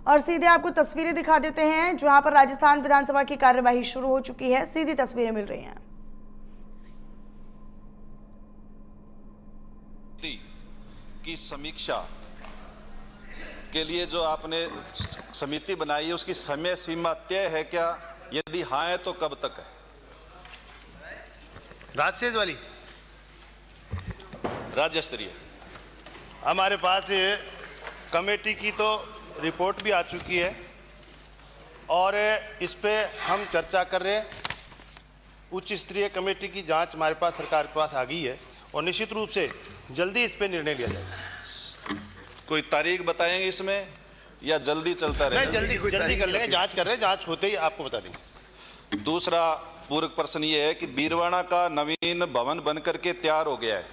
और सीधे आपको तस्वीरें दिखा देते हैं जहां पर राजस्थान विधानसभा की कार्यवाही शुरू हो चुकी है। सीधी तस्वीरें मिल रही हैं। की समीक्षा के लिए जो आपने समिति बनाई है उसकी समय सीमा तय है क्या? यदि हाँ है तो कब तक है? राजसेज वाली राज्य स्तरीय हमारे पास ये कमेटी की तो रिपोर्ट भी आ चुकी है और इस पे हम चर्चा कर रहे हैं। उच्च स्तरीय कमेटी की जांच हमारे पास सरकार के पास आ गई है और निश्चित रूप से जल्दी इस पे निर्णय लिया जाएगा। कोई तारीख बताएंगे इसमें या जल्दी चलता रहेगा? नहीं, जल्दी कर लेंगे। जांच कर रहे हैं, जांच होते ही आपको बता देंगे। दूसरा पूरक प्रश्न ये है कि बीरवाड़ा का नवीन भवन बनकर के तैयार हो गया है,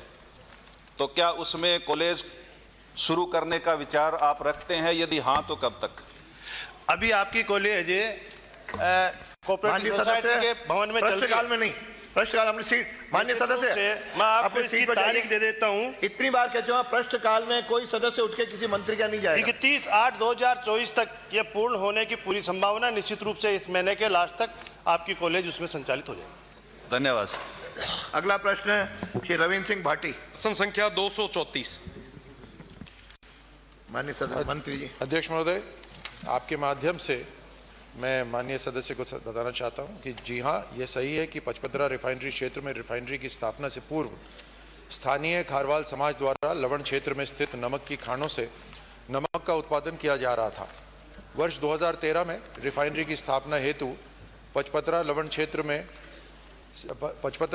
तो क्या उसमें कॉलेज शुरू करने का विचार आप रखते हैं? यदि हाँ तो कब तक? अभी आपकी कॉलेज कोऑपरेटिव सोसाइटी के भवन में चल रही है। में नहीं, प्रश्नकाल हमने सीट माननीय सदस्य मैं आपको इसकी तारीख दे देता हूं। इतनी बार कह चुका प्रश्नकाल में कोई सदस्य उठ के किसी मंत्री का नहीं जाएगा। 30/8/2024 तक ये पूर्ण होने की पूरी संभावना। निश्चित रूप से इस महीने के लास्ट तक आपकी कॉलेज उसमें संचालित हो जाएगी। धन्यवाद। अगला प्रश्न है श्री रविंद्र सिंह भाटी, प्रश्न संख्या 234। माननीय सदस्य मंत्री जी। अध्यक्ष महोदय, आपके माध्यम से मैं माननीय सदस्य को बताना चाहता हूं कि जी हां, ये सही है कि पचपदरा रिफाइनरी क्षेत्र में रिफाइनरी की स्थापना से पूर्व स्थानीय खारवाल समाज द्वारा लवण क्षेत्र में स्थित नमक की खानों से नमक का उत्पादन किया जा रहा था। वर्ष 2013 में रिफाइनरी की स्थापना हेतु पचपदरा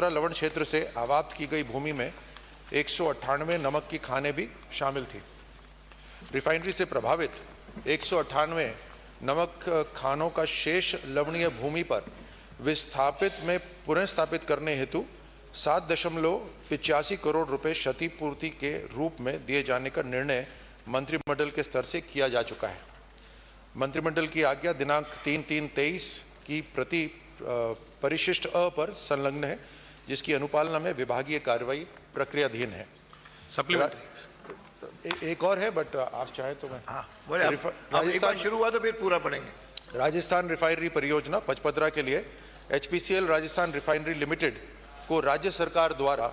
लवण क्षेत्र से आवाप्त की गई भूमि में 198 नमक की खानें भी शामिल थी। रिफाइनरी से प्रभावित 198 नमक खानों का शेष लवणीय भूमि पर विस्थापित में पुनः स्थापित करने हेतु 7.85 करोड़ रुपए क्षतिपूर्ति के रूप में दिए जाने का निर्णय मंत्रिमंडल के स्तर से किया जा चुका है। मंत्रिमंडल की आज्ञा दिनांक 3/3/23 की प्रति परिशिष्ट अ पर संलग्न है, जिसकी अनुपालना में विभागीय कार्रवाई प्रक्रियाधीन है। सप्लीमेंट्री एक और है, बट आप चाहे तो मैं बोले राजस्थान शुरू हुआ तो फिर पूरा पढ़ेंगे। राजस्थान रिफाइनरी परियोजना पचपदरा के लिए HPCL राजस्थान रिफाइनरी लिमिटेड को राज्य सरकार द्वारा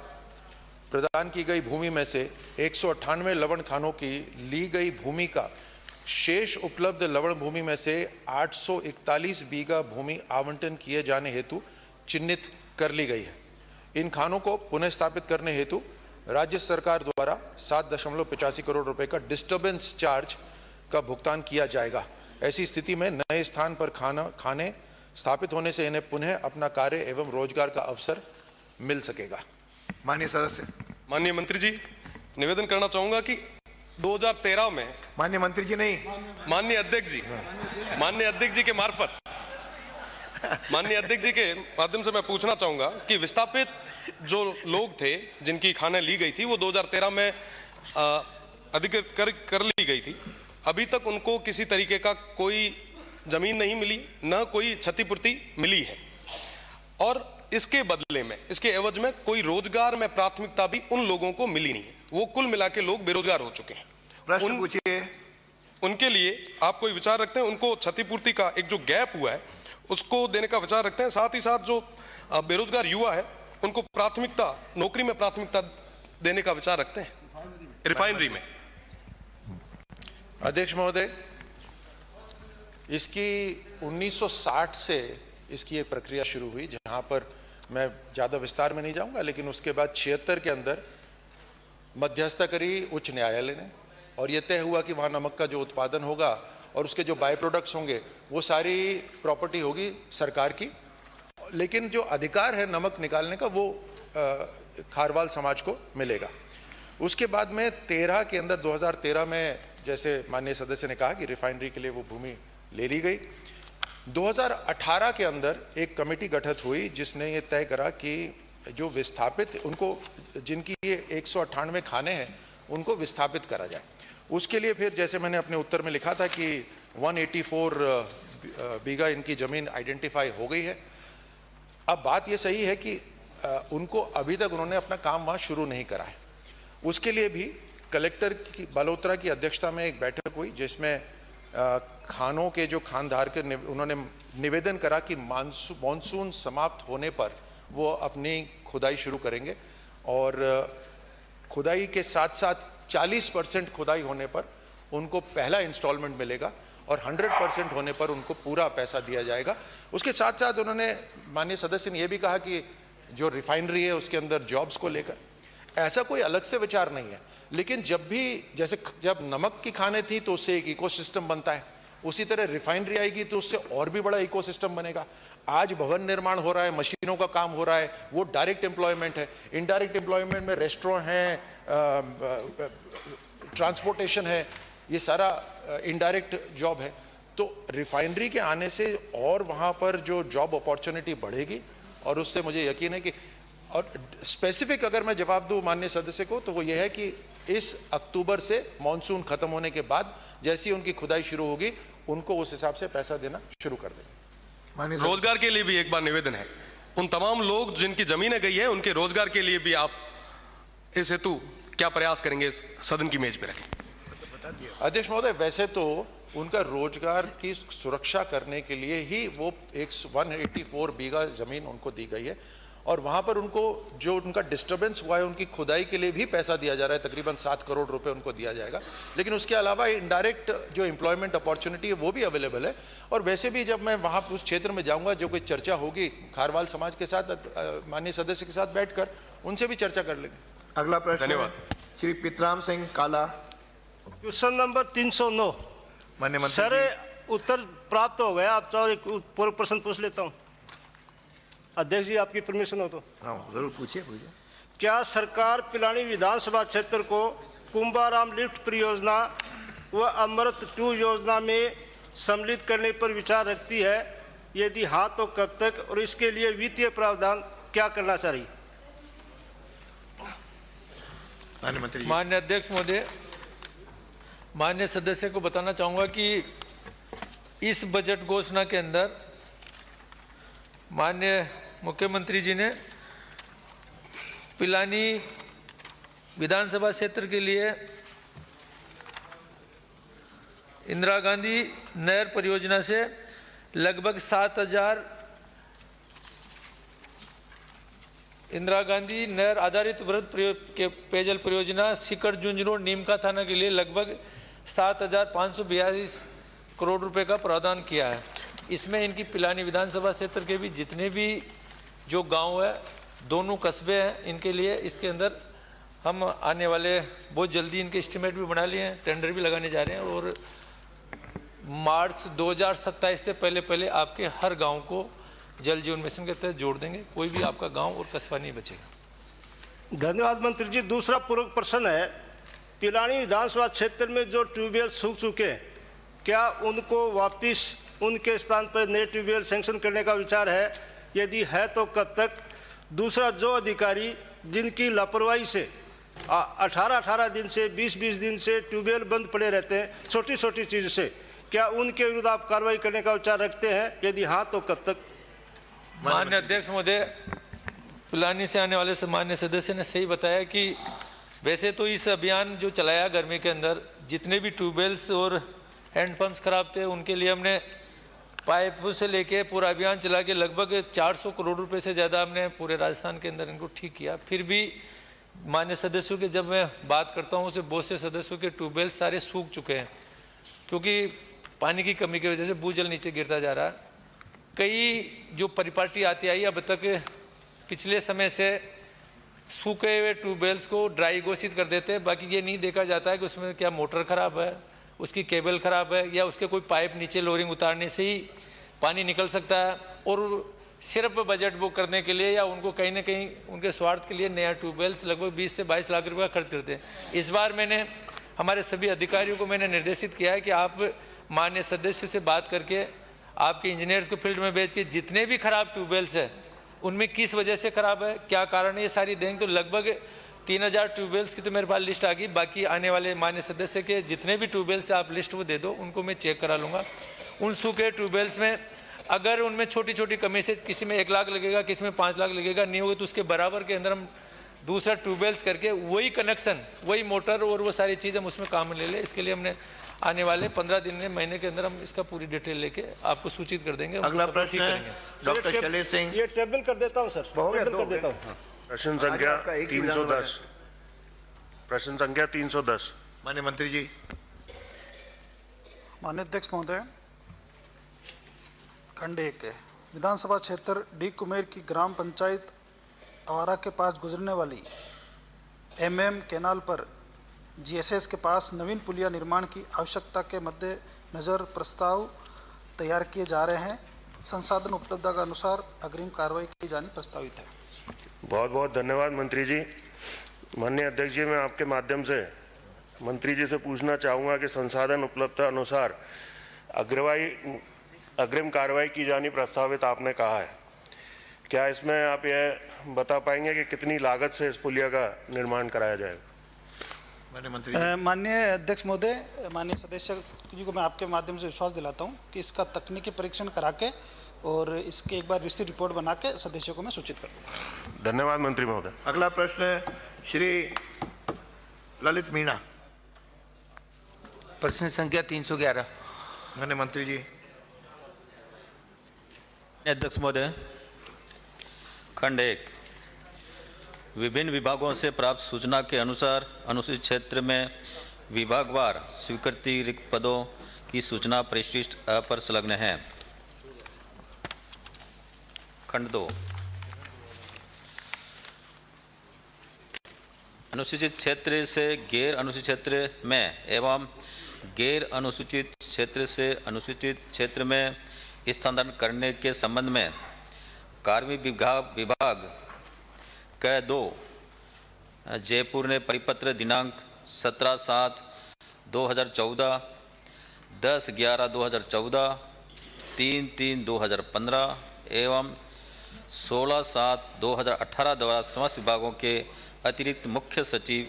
प्रदान की गई भूमि में से 198 लवण खानों की ली गई भूमि का शेष उपलब्ध लवण भूमि में से 841 बीघा भूमि आवंटन किए जाने हेतु चिन्हित कर ली गई है। इन खानों को पुनः स्थापित करने हेतु राज्य सरकार द्वारा 7.85 करोड़ रुपए का डिस्टर्बेंस चार्ज का भुगतान किया जाएगा। ऐसी स्थिति में नए स्थान पर खाने स्थापित होने से इन्हें पुनः अपना कार्य एवं रोजगार का अवसर मिल सकेगा। माननीय सदस्य। माननीय मंत्री जी, निवेदन करना चाहूंगा कि 2013 में माननीय मंत्री जी नहीं, माननीय अध्यक्ष जी के मार्फत माननीय अध्यक्ष जी के माध्यम से मैं पूछना चाहूंगा कि विस्थापित जो लोग थे जिनकी खानें ली गई थी वो 2013 में अधिकृत कर ली गई थी। अभी तक उनको किसी तरीके का कोई जमीन नहीं मिली, न कोई क्षतिपूर्ति मिली है, और इसके बदले में, इसके एवज में कोई रोजगार में प्राथमिकता भी उन लोगों को मिली नहीं है। वो कुल मिला के लोग बेरोजगार हो चुके हैं। प्रश्न पूछिए। उनके लिए आप कोई विचार रखते हैं? उनको क्षतिपूर्ति का एक जो गैप हुआ है उसको देने का विचार रखते हैं? साथ ही साथ जो बेरोजगार युवा है उनको प्राथमिकता, नौकरी में प्राथमिकता देने का विचार रखते हैं रिफाइनरी में? अध्यक्ष महोदय, इसकी 1960 से इसकी एक प्रक्रिया शुरू हुई, जहां पर मैं ज़्यादा विस्तार में नहीं जाऊंगा, लेकिन उसके बाद 76 के अंदर मध्यस्थता करी उच्च न्यायालय ने, और यह तय हुआ कि वहाँ नमक का जो उत्पादन होगा और उसके जो बाय प्रोडक्ट्स होंगे वो सारी प्रॉपर्टी होगी सरकार की, लेकिन जो अधिकार है नमक निकालने का वो खारवाल समाज को मिलेगा। उसके बाद में 13 के अंदर 2013 में, जैसे माननीय सदस्य ने कहा कि रिफाइनरी के लिए वो भूमि ले ली गई। 2018 के अंदर एक कमेटी गठित हुई जिसने ये तय करा कि जो विस्थापित, उनको जिनकी ये 198 खाने हैं उनको विस्थापित करा जाए। उसके लिए फिर जैसे मैंने अपने उत्तर में लिखा था कि 184 बीघा इनकी ज़मीन आइडेंटिफाई हो गई है। अब बात ये सही है कि उनको अभी तक उन्होंने अपना काम वहाँ शुरू नहीं करा है। उसके लिए भी कलेक्टर की बलोत्रा की अध्यक्षता में एक बैठक हुई जिसमें खानों के जो खानदार के उन्होंने निवेदन करा कि मानसून समाप्त होने पर वो अपनी खुदाई शुरू करेंगे और खुदाई के साथ साथ 40% खुदाई होने पर उनको पहला इंस्टॉलमेंट मिलेगा और 100% होने पर उनको पूरा पैसा दिया जाएगा। उसके साथ साथ उन्होंने माननीय सदस्य ने यह भी कहा कि जो रिफाइनरी है उसके अंदर जॉब्स को लेकर ऐसा कोई अलग से विचार नहीं है, लेकिन जब भी जैसे जब नमक की खानें थी तो उससे एक इकोसिस्टम बनता है, उसी तरह रिफाइनरी आएगी तो उससे और भी बड़ा इकोसिस्टम बनेगा। आज भवन निर्माण हो रहा है, मशीनों का काम हो रहा है, वो डायरेक्ट एम्प्लॉयमेंट है। इनडायरेक्ट एम्प्लॉयमेंट में रेस्टोरेंट हैं, ट्रांसपोर्टेशन है, ये सारा इनडायरेक्ट जॉब है। तो रिफाइनरी के आने से और वहाँ पर जो जॉब अपॉर्चुनिटी बढ़ेगी और उससे मुझे यकीन है कि, और स्पेसिफिक अगर मैं जवाब दूं माननीय सदस्य को तो वो ये है कि इस अक्टूबर से मॉनसून खत्म होने के बाद जैसी उनकी खुदाई शुरू होगी उनको उस हिसाब से पैसा देना शुरू कर देंगे। रोजगार के लिए भी एक बार निवेदन है, उन तमाम लोग जिनकी जमीनें गई है उनके रोजगार के लिए भी आप इस हेतु क्या प्रयास करेंगे सदन की मेज पे रखें? अध्यक्ष महोदय, वैसे तो उनका रोजगार की सुरक्षा करने के लिए ही वो एक 184 बीघा जमीन उनको दी गई है और वहां पर उनको जो उनका डिस्टर्बेंस हुआ है उनकी खुदाई के लिए भी पैसा दिया जा रहा है, तकरीबन 7 करोड़ रुपए उनको दिया जाएगा। लेकिन उसके अलावा इनडायरेक्ट जो एम्प्लॉयमेंट अपॉर्चुनिटी है वो भी अवेलेबल है। और वैसे भी जब मैं वहां उस क्षेत्र में जाऊंगा, जो कोई चर्चा होगी खारवाल समाज के साथ, माननीय सदस्य के साथ बैठकर उनसे भी चर्चा कर लेंगे। अगला प्रश्न धन्यवाद। श्री पितराम सिंह काला। Question number 309। माननीय मंत्री सर जी। उत्तर प्राप्त हो गया, आप चाहो एक पूर्व प्रश्न पूछ लेता हूँ, अध्यक्ष जी आपकी परमिशन हो तो। हाँ जरूर पूछिए पूछिए। क्या सरकार पिलानी विधानसभा क्षेत्र को कुंभाराम लिफ्ट परियोजना व अमृत 2 योजना में सम्मिलित करने पर विचार रखती है? यदि हाँ तो कब तक, और इसके लिए वित्तीय प्रावधान क्या करना चाहिए? माननीय मंत्री जी। माननीय अध्यक्ष महोदय, माननीय सदस्य को बताना चाहूँगा कि इस बजट घोषणा के अंदर माननीय मुख्यमंत्री जी ने पिलानी विधानसभा क्षेत्र के लिए इंदिरा गांधी नहर परियोजना से लगभग 7,000 इंदिरा गांधी नहर आधारित वृहद पेयजल परियोजना सीकर झुंझुनू नीमका थाना के लिए लगभग 7,542 करोड़ रुपए का प्रावधान किया है। इसमें इनकी पिलानी विधानसभा क्षेत्र के भी जितने भी जो गांव है, दोनों कस्बे हैं, इनके लिए इसके अंदर हम आने वाले बहुत जल्दी इनके एस्टीमेट भी बना लिए हैं, टेंडर भी लगाने जा रहे हैं और मार्च 2027 से पहले आपके हर गांव को जल जीवन मिशन के तहत जोड़ देंगे, कोई भी आपका गांव और कस्बा नहीं बचेगा। धन्यवाद मंत्री जी। दूसरा पूरक प्रश्न है, पिलानी विधानसभा क्षेत्र में जो ट्यूबवेल सूख चुके हैं, क्या उनको वापस उनके स्थान पर नए ट्यूबवेल सैंक्शन करने का विचार है? यदि है तो कब तक? दूसरा, जो अधिकारी जिनकी लापरवाही से 18 दिन से 20 दिन से ट्यूबवेल बंद पड़े रहते हैं, छोटी छोटी चीज़ से, क्या उनके विरुद्ध आप कार्रवाई करने का विचार रखते हैं? यदि हाँ तो कब तक? माननीय अध्यक्ष महोदय, पिलानी से आने वाले माननीय सदस्य ने सही बताया कि वैसे तो इस अभियान जो चलाया गर्मी के अंदर, जितने भी ट्यूबवेल्स और हैंडपम्प्स खराब थे उनके लिए हमने पाइपों से लेके पूरा अभियान चला के लगभग 400 करोड़ रुपए से ज़्यादा हमने पूरे राजस्थान के अंदर इनको ठीक किया। फिर भी मान्य सदस्यों के जब मैं बात करता हूँ उससे बहुत से सदस्यों के ट्यूबवेल सारे सूख चुके हैं क्योंकि पानी की कमी की वजह से भूजल नीचे गिरता जा रहा है। कई जो परिपाटी आती आई अब तक पिछले समय से सूखे हुए ट्यूबवेल्स को ड्राई घोषित कर देते हैं, बाकी ये नहीं देखा जाता है कि उसमें क्या मोटर ख़राब है, उसकी केबल ख़राब है या उसके कोई पाइप नीचे लोरिंग उतारने से ही पानी निकल सकता है। और सिर्फ बजट बुक करने के लिए या उनको कहीं ना कहीं उनके स्वार्थ के लिए नया ट्यूबवेल्स लगभग 20 से 22 लाख रुपये खर्च करते हैं। इस बार मैंने हमारे सभी अधिकारियों को मैंने निर्देशित किया है कि आप माननीय सदस्यों से बात करके आपके इंजीनियर्स को फील्ड में भेज के जितने भी खराब ट्यूबवेल्स हैं उनमें किस वजह से ख़राब है, क्या कारण है, ये सारी देंगे। तो लगभग 3000 ट्यूबवेल्स की तो मेरे पास लिस्ट आ गई। बाकी आने वाले माननीय सदस्य के जितने भी ट्यूबवेल्स आप लिस्ट वो दे दो, उनको मैं चेक करा लूँगा। उन सूखे ट्यूबवेल्स में अगर उनमें छोटी छोटी कमी से किसी में 1 लाख लगेगा, किसी में 5 लाख लगेगा, नहीं होगा तो उसके बराबर के अंदर हम दूसरा ट्यूबवेल्स करके वही कनेक्शन, वही मोटर और वो सारी चीज़ हम उसमें काम ले लें। इसके लिए हमने आने वाले 15 दिन में महीने के अंदर हम इसका पूरी डिटेल लेके आपको सूचित कर देंगे। अगला सब प्रश्न ठीक है करेंगे। डॉक्टर शैलेश सिंह। ये टेबल कर देता हूँ सर, हो गया, टेबल दो कर हो गए। देता हूँ। प्रश्न आगे संख्या आपका एक ही विधान 310। प्रश्न संख्या 310। माननीय मंत्री जी। माननीय अध्यक्ष महोदय, खंड 1 है विधानसभा क्षेत्र डी कुमेर की ग्राम पंचायत आवारा के पास गुजरने वाली एमएम कैनाल पर जीएसएस के पास नवीन पुलिया निर्माण की आवश्यकता के मद्देनजर प्रस्ताव तैयार किए जा रहे हैं। संसाधन उपलब्धता के अनुसार अग्रिम कार्रवाई की जानी प्रस्तावित है। बहुत बहुत धन्यवाद मंत्री जी। माननीय अध्यक्ष जी, मैं आपके माध्यम से मंत्री जी से पूछना चाहूँगा कि संसाधन उपलब्धता अनुसार अग्रिम कार्रवाई की जानी प्रस्तावित आपने कहा है, क्या इसमें आप यह बता पाएंगे कि कितनी लागत से इस पुलिया का निर्माण कराया जाएगा? माननीय मंत्री जी। माननीय अध्यक्ष महोदय, माननीय सदस्य जी को मैं आपके माध्यम से विश्वास दिलाता हूं कि इसका तकनीकी परीक्षण करा के और इसके एक बार विस्तृत रिपोर्ट बना के सदस्यों को मैं सूचित कर दूंगा। धन्यवाद मंत्री महोदय। अगला प्रश्न है श्री ललित मीणा। प्रश्न संख्या 311। माननीय मंत्री जी। अध्यक्ष महोदय, खंड 1 विभिन्न विभागों से प्राप्त सूचना के अनुसार अनुसूचित क्षेत्र में विभागवार स्वीकृति रिक्त पदों की सूचना परिशिष्ट अ पर संलग्न है। खंड 2 अनुसूचित क्षेत्र से गैर अनुसूचित क्षेत्र में एवं गैर अनुसूचित क्षेत्र से अनुसूचित क्षेत्र में स्थानांतरण करने के संबंध में कार्मिक विभाग क 2 जयपुर ने परिपत्र दिनांक 17/7/2014, 10/11/2014, 3/3/2015 एवं 16/7/2018 द्वारा समस्त विभागों के अतिरिक्त मुख्य सचिव,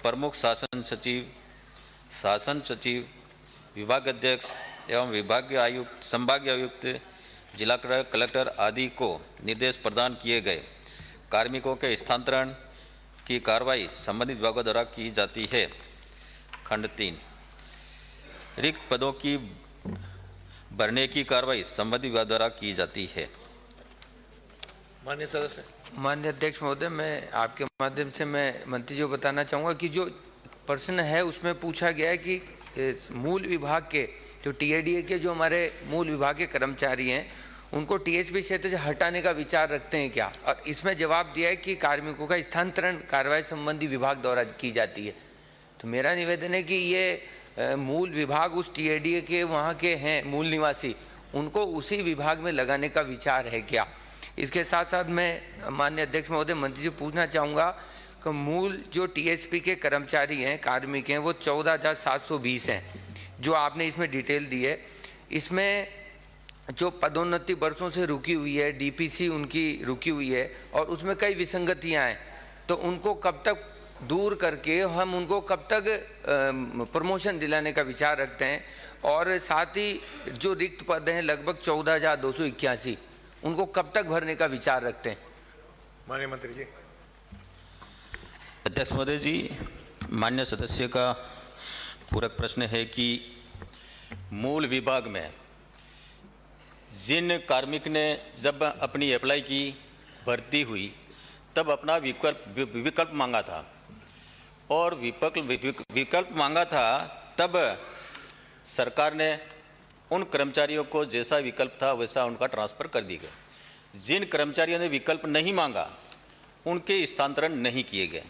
प्रमुख शासन सचिव, विभाग अध्यक्ष एवं विभागीय आयुक्त, संभागीय आयुक्त, जिला कलेक्टर आदि को निर्देश प्रदान किए गए। कार्मिकों के स्थानांतरण की कार्रवाई संबंधित विभागों द्वारा की जाती है। खंड 3 रिक्त पदों की भरने की कार्रवाई संबंधित विभाग द्वारा की जाती है। माननीय सदस्य। माननीय अध्यक्ष महोदय, मैं आपके माध्यम से मैं मंत्री जी को बताना चाहूँगा कि जो प्रश्न है उसमें पूछा गया है कि मूल विभाग के जो टीएडीए के जो हमारे मूल विभाग के कर्मचारी हैं उनको टीएचपी क्षेत्र से हटाने का विचार रखते हैं क्या, और इसमें जवाब दिया है कि कार्मिकों का स्थानांतरण कार्रवाई संबंधी विभाग द्वारा की जाती है। तो मेरा निवेदन है कि ये मूल विभाग उस टीएडीए के वहाँ के हैं मूल निवासी, उनको उसी विभाग में लगाने का विचार है क्या। इसके साथ साथ मैं माननीय अध्यक्ष महोदय मंत्री जी पूछना चाहूँगा कि मूल जो टीएचपी के कर्मचारी हैं, कार्मिक हैं, वो 14,720 हैं जो आपने इसमें डिटेल दी है। इसमें जो पदोन्नति वर्षों से रुकी हुई है, डीपीसी उनकी रुकी हुई है और उसमें कई विसंगतियां हैं, तो उनको कब तक दूर करके हम उनको कब तक प्रमोशन दिलाने का विचार रखते हैं, और साथ ही जो रिक्त पद हैं लगभग 14,281 उनको कब तक भरने का विचार रखते हैं। माननीय मंत्री जी। अध्यक्ष महोदय जी, मान्य सदस्य का पूरक प्रश्न है कि मूल विभाग में जिन कार्मिक ने जब अपनी अप्लाई की, भर्ती हुई, तब अपना विकल्प मांगा था और विकल्प मांगा था, तब सरकार ने उन कर्मचारियों को जैसा विकल्प था वैसा उनका ट्रांसफ़र कर दी गई। जिन कर्मचारियों ने विकल्प नहीं मांगा उनके स्थानांतरण नहीं किए गए।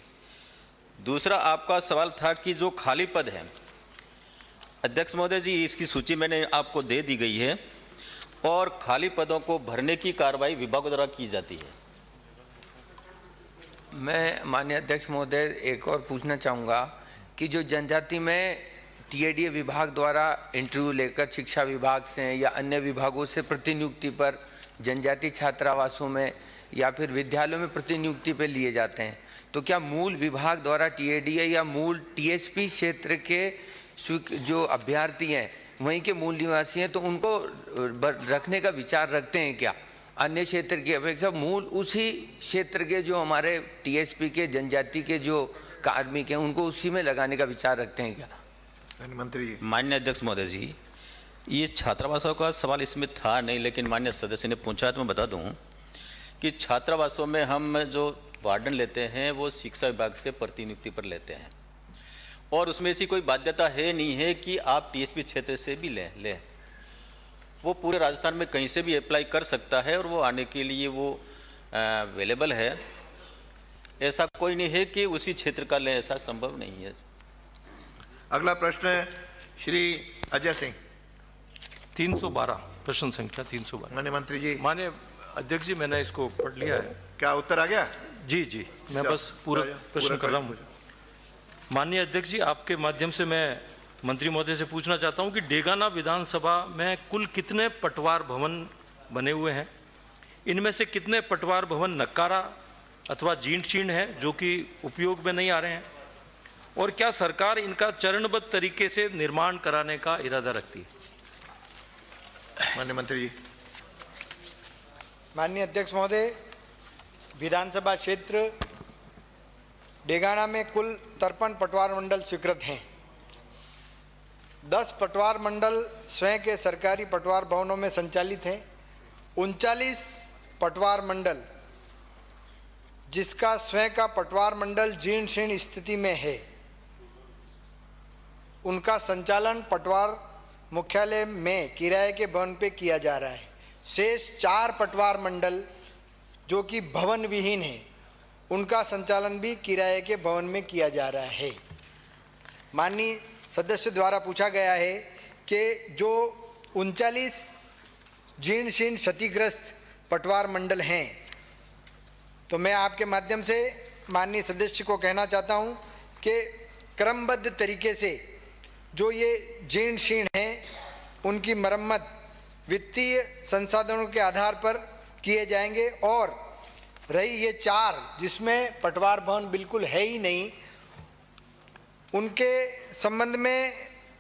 दूसरा आपका सवाल था कि जो खाली पद हैं, अध्यक्ष महोदय जी इसकी सूची मैंने आपको दे दी गई है और खाली पदों को भरने की कार्रवाई विभागों द्वारा की जाती है। मैं माननीय अध्यक्ष महोदय एक और पूछना चाहूँगा कि जो जनजाति में टीएडीए विभाग द्वारा इंटरव्यू लेकर शिक्षा विभाग से या अन्य विभागों से प्रतिनियुक्ति पर जनजाति छात्रावासों में या फिर विद्यालयों में प्रतिनियुक्ति पे लिए जाते हैं, तो क्या मूल विभाग द्वारा टीएडीए या मूल टीएचपी क्षेत्र के जो अभ्यर्थी हैं वहीं के मूल निवासी हैं तो उनको रखने का विचार रखते हैं क्या? अन्य क्षेत्र की अपेक्षा मूल उसी क्षेत्र के जो हमारे टीएचपी के जनजाति के जो कार्मिक हैं उनको उसी में लगाने का विचार रखते हैं क्या? मंत्री जी। माननीय अध्यक्ष महोदय जी, ये छात्रावासों का सवाल इसमें था नहीं, लेकिन माननीय सदस्य ने पूछा तो मैं बता दूं कि छात्रावासों में हम जो वार्डन लेते हैं वो शिक्षा विभाग से प्रतिनियुक्ति पर लेते हैं, और उसमें ऐसी कोई बाध्यता है नहीं है कि आप टीएसपी क्षेत्र से भी लें। वो पूरे राजस्थान में कहीं से भी अप्लाई कर सकता है और वो आने के लिए वो अवेलेबल है। ऐसा कोई नहीं है कि उसी क्षेत्र का लें, ऐसा संभव नहीं है। अगला प्रश्न है श्री अजय सिंह। 312 प्रश्न संख्या 312। माननीय मंत्री जी। माननीय अध्यक्ष जी, मैंने इसको पढ़ लिया है। क्या उत्तर आ गया? जी जी, मैं बस पूरा प्रश्न कर रहा हूँ। माननीय अध्यक्ष जी, आपके माध्यम से मैं मंत्री महोदय से पूछना चाहता हूँ कि डेगाना विधानसभा में कुल कितने पटवार भवन बने हुए हैं? इनमें से कितने पटवार भवन नक्कारा अथवा जीर्ण शीर्ण है जो कि उपयोग में नहीं आ रहे हैं, और क्या सरकार इनका चरणबद्ध तरीके से निर्माण कराने का इरादा रखती है? माननीय मंत्री जी। माननीय अध्यक्ष महोदय, विधानसभा क्षेत्र डेगाना में कुल 53 पटवार मंडल स्वीकृत हैं। 10 पटवार मंडल स्वयं के सरकारी पटवार भवनों में संचालित हैं। 39 पटवार मंडल जिसका स्वयं का पटवार मंडल जीर्ण शीर्ण स्थिति में है, उनका संचालन पटवार मुख्यालय में किराए के भवन पे किया जा रहा है। शेष 4 पटवार मंडल जो कि भवन विहीन है, उनका संचालन भी किराए के भवन में किया जा रहा है। माननीय सदस्य द्वारा पूछा गया है कि जो 39 जीर्ण शीर्ण क्षतिग्रस्त पटवार मंडल हैं, तो मैं आपके माध्यम से माननीय सदस्य को कहना चाहता हूं कि क्रमबद्ध तरीके से जो ये जीर्ण शीर्ण हैं, उनकी मरम्मत वित्तीय संसाधनों के आधार पर किए जाएंगे। और रही ये 4 जिसमें पटवार भवन बिल्कुल है ही नहीं, उनके संबंध में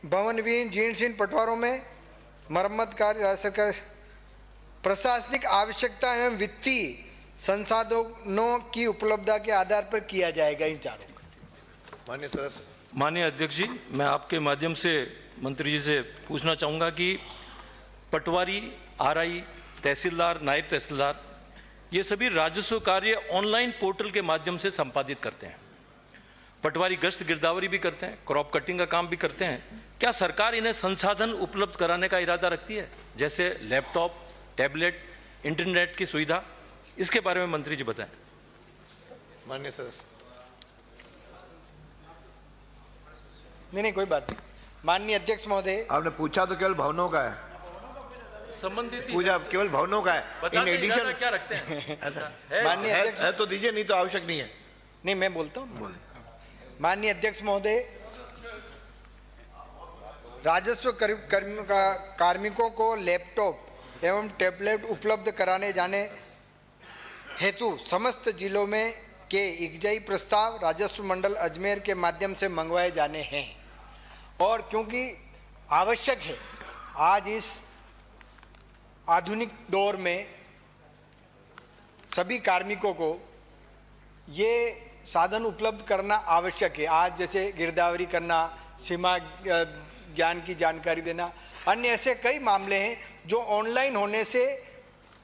भवन विहीन जीर्ण शीर्ण पटवारों में मरम्मत कार्य राज्य सरकार प्रशासनिक आवश्यकता एवं वित्तीय संसाधनों की उपलब्धता के आधार पर किया जाएगा इन 4 का। माननीय सदस्य। माननीय अध्यक्ष जी, मैं आपके माध्यम से मंत्री जी से पूछना चाहूँगा कि पटवारी, आरआई, तहसीलदार, नायब तहसीलदार, ये सभी राजस्व कार्य ऑनलाइन पोर्टल के माध्यम से संपादित करते हैं। पटवारी गश्त गिरदावरी भी करते हैं, क्रॉप कटिंग का काम भी करते हैं। क्या सरकार इन्हें संसाधन उपलब्ध कराने का इरादा रखती है, जैसे लैपटॉप, टैबलेट, इंटरनेट की सुविधा? इसके बारे में मंत्री जी बताएं। माननीय सदस्य। नहीं, कोई बात नहीं। माननीय अध्यक्ष महोदय, आपने पूछा तो केवल भवनों का है, संबंधित पूजा केवल भवनों का है। इन एडिशन क्या रखते हैं? माननीय अध्यक्ष है तो दीजिए, नहीं तो आवश्यक नहीं है। नहीं, मैं बोलता हूँ। माननीय अध्यक्ष महोदय, राजस्व कार्मिकों को लैपटॉप एवं टैबलेट उपलब्ध कराने जाने हेतु समस्त जिलों में के इकजाई प्रस्ताव राजस्व मंडल अजमेर के माध्यम से मंगवाए जाने हैं। और क्योंकि आवश्यक है, आज इस आधुनिक दौर में सभी कार्मिकों को ये साधन उपलब्ध करना आवश्यक है। आज जैसे गिरदावरी करना, सीमा ज्ञान की जानकारी देना, अन्य ऐसे कई मामले हैं जो ऑनलाइन होने से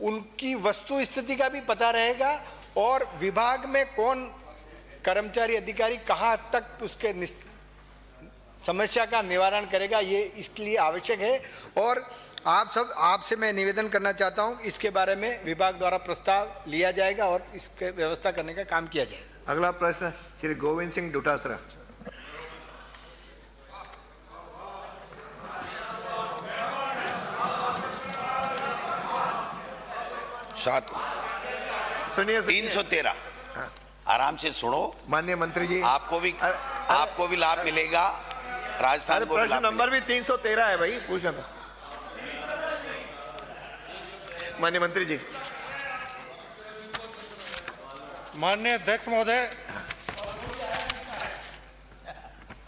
उनकी वस्तु स्थिति का भी पता रहेगा और विभाग में कौन कर्मचारी अधिकारी कहाँ तक उसके समस्या का निवारण करेगा, ये इसके लिए आवश्यक है। और आपसे मैं निवेदन करना चाहता हूँ, इसके बारे में विभाग द्वारा प्रस्ताव लिया जाएगा और इसके व्यवस्था करने का काम किया जाएगा। अगला प्रश्न श्री गोविंद सिंह डोटासरा। सुनिए 313 आराम से सुनो। माननीय मंत्री जी, आपको भी लाभ मिलेगा, राजस्थान को प्रश्न नंबर भी 313 है भाई, पूछना था। माननीय मंत्री जी। माननीय अध्यक्ष महोदय,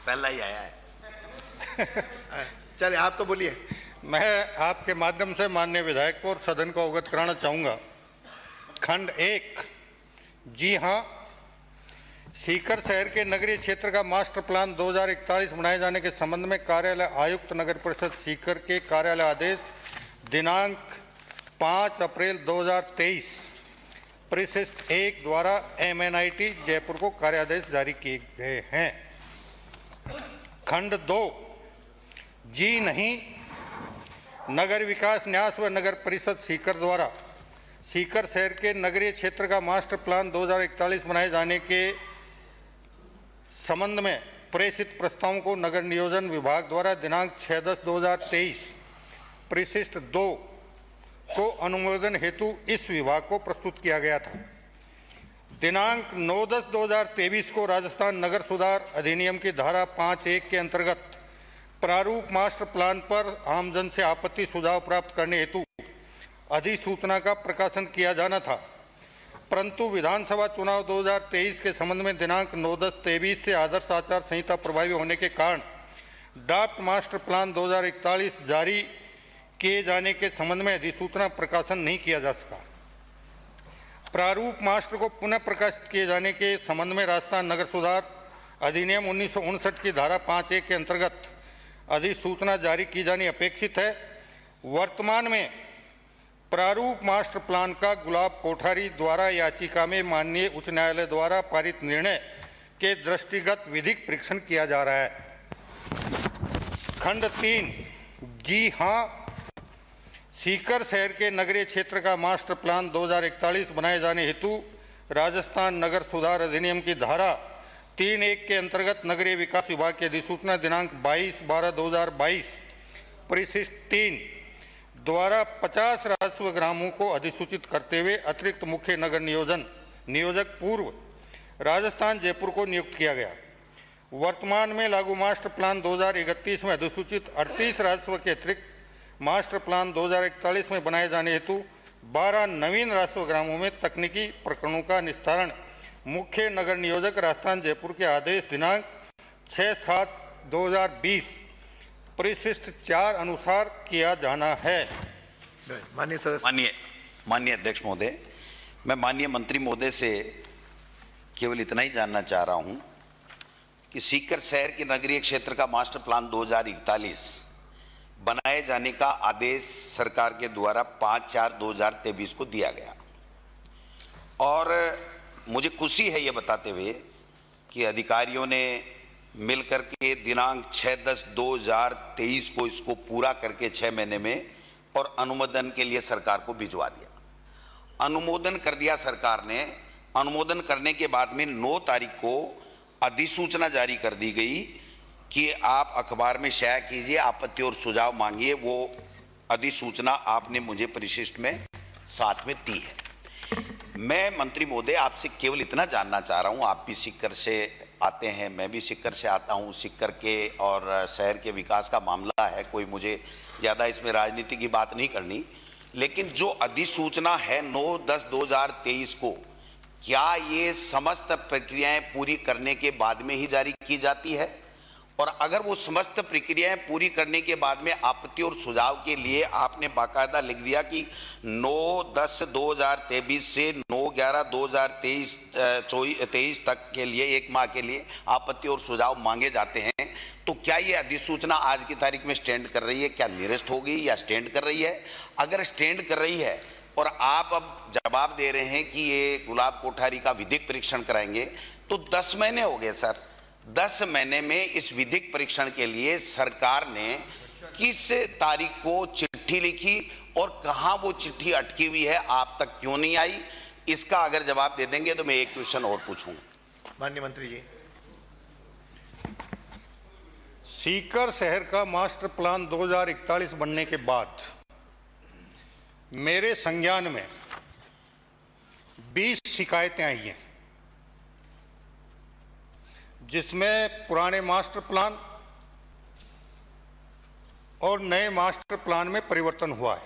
पहला ही आया है। चलिए, आप तो बोलिए। मैं आपके माध्यम से माननीय विधायक को और सदन को अवगत कराना चाहूँगा। खंड 1, जी हाँ, सीकर शहर के नगरीय क्षेत्र का मास्टर प्लान 2041 बनाए जाने के संबंध में कार्यालय आयुक्त नगर परिषद सीकर के कार्यालय आदेश दिनांक 5 अप्रैल 2023 परिशिष्ट 1 द्वारा MNIT जयपुर को कार्यादेश जारी किए गए हैं। खंड 2 जी नहीं, नगर विकास न्यास व नगर परिषद सीकर द्वारा सीकर शहर के नगरीय क्षेत्र का मास्टर प्लान 2041 बनाए जाने के संबंध में प्रेषित प्रस्तावों को नगर नियोजन विभाग द्वारा दिनांक 6/10/2023 परिशिष्ट 2 को अनुमोदन हेतु इस विभाग को प्रस्तुत किया गया था। दिनांक 9/10/2023 को राजस्थान नगर सुधार अधिनियम की धारा 5(1) के अंतर्गत प्रारूप मास्टर प्लान पर आमजन से आपत्ति सुझाव प्राप्त करने हेतु अधिसूचना का प्रकाशन किया जाना था, परंतु विधानसभा चुनाव 2023 के संबंध में दिनांक 9/10/23 से आदर्श आचार संहिता प्रभावी होने के कारण ड्राफ्ट मास्टर प्लान 2041 जारी किए जाने के संबंध में अधिसूचना प्रकाशन नहीं किया जा सका। प्रारूप मास्टर को पुनः प्रकाशित किए जाने के संबंध में राजस्थान नगर सुधार अधिनियम 1959 की धारा 5(1) के अंतर्गत अधिसूचना जारी की जानी अपेक्षित है। वर्तमान में प्रारूप मास्टर प्लान का गुलाब कोठारी द्वारा याचिका में माननीय उच्च न्यायालय द्वारा पारित निर्णय के दृष्टिगत विधिक परीक्षण किया जा रहा है। खंड 3 जी हां, सीकर शहर के नगरीय क्षेत्र का मास्टर प्लान 2041 बनाए जाने हेतु राजस्थान नगर सुधार अधिनियम की धारा 3(1) के अंतर्गत नगरीय विकास विभाग की अधिसूचना दिनांक 22/12/2022 परिशिष्ट 3 द्वारा 50 राजस्व ग्रामों को अधिसूचित करते हुए अतिरिक्त मुख्य नगर नियोजक पूर्व राजस्थान जयपुर को नियुक्त किया गया। वर्तमान में लागू मास्टर प्लान 2031 में अधिसूचित 38 राजस्व के अतिरिक्त मास्टर प्लान 2041 में बनाए जाने हेतु 12 नवीन राजस्व ग्रामों में तकनीकी प्रकरणों का निस्तारण मुख्य नगर नियोजक राजस्थान जयपुर के आदेश दिनांक 6/7/2020 परिशिष्ट 4 अनुसार किया जाना है। माननीय अध्यक्ष महोदय, मैं माननीय मंत्री महोदय से केवल इतना ही जानना चाह रहा हूं कि सीकर शहर के नगरीय क्षेत्र का मास्टर प्लान 2041 बनाए जाने का आदेश सरकार के द्वारा 5/4/2023 को दिया गया और मुझे खुशी है ये बताते हुए कि अधिकारियों ने मिलकर के दिनांक 6/10/2023 को इसको पूरा करके 6 महीने में और अनुमोदन के लिए सरकार को भिजवा दिया। अनुमोदन कर दिया सरकार ने। अनुमोदन करने के बाद में 9 तारीख को अधिसूचना जारी कर दी गई कि आप अखबार में शाया कीजिए, आपत्ति और सुझाव मांगिए। वो अधिसूचना आपने मुझे परिशिष्ट में साथ में दी है। मैं मंत्री महोदय आपसे केवल इतना जानना चाह रहा हूं, आप भी सीकर से आते हैं, मैं भी सीकर से आता हूं। सीकर के और शहर के विकास का मामला है, कोई मुझे ज़्यादा इसमें राजनीति की बात नहीं करनी, लेकिन जो अधिसूचना है 9/10/2023 को, क्या ये समस्त प्रक्रियाएं पूरी करने के बाद में ही जारी की जाती है? और अगर वो समस्त प्रक्रियाएं पूरी करने के बाद में आपत्ति और सुझाव के लिए आपने बाकायदा लिख दिया कि 9/10/2023 से 9/11/2023 तक के लिए 1 माह के लिए आपत्ति और सुझाव मांगे जाते हैं, तो क्या ये अधिसूचना आज की तारीख में स्टैंड कर रही है? क्या निरस्त हो गई या स्टैंड कर रही है? अगर स्टैंड कर रही है और आप अब जवाब दे रहे हैं कि ये गुलाब कोठारी का विधिक परीक्षण कराएंगे, तो 10 महीने हो गए सर। 10 महीने में इस विधिक परीक्षण के लिए सरकार ने किस तारीख को चिट्ठी लिखी और कहां वो चिट्ठी अटकी हुई है, आप तक क्यों नहीं आई? इसका अगर जवाब दे देंगे तो मैं एक क्वेश्चन और पूछूंगा। माननीय मंत्री जी। सीकर शहर का मास्टर प्लान 2041 बनने के बाद मेरे संज्ञान में 20 शिकायतें आई हैं, जिसमें पुराने मास्टर प्लान और नए मास्टर प्लान में परिवर्तन हुआ है।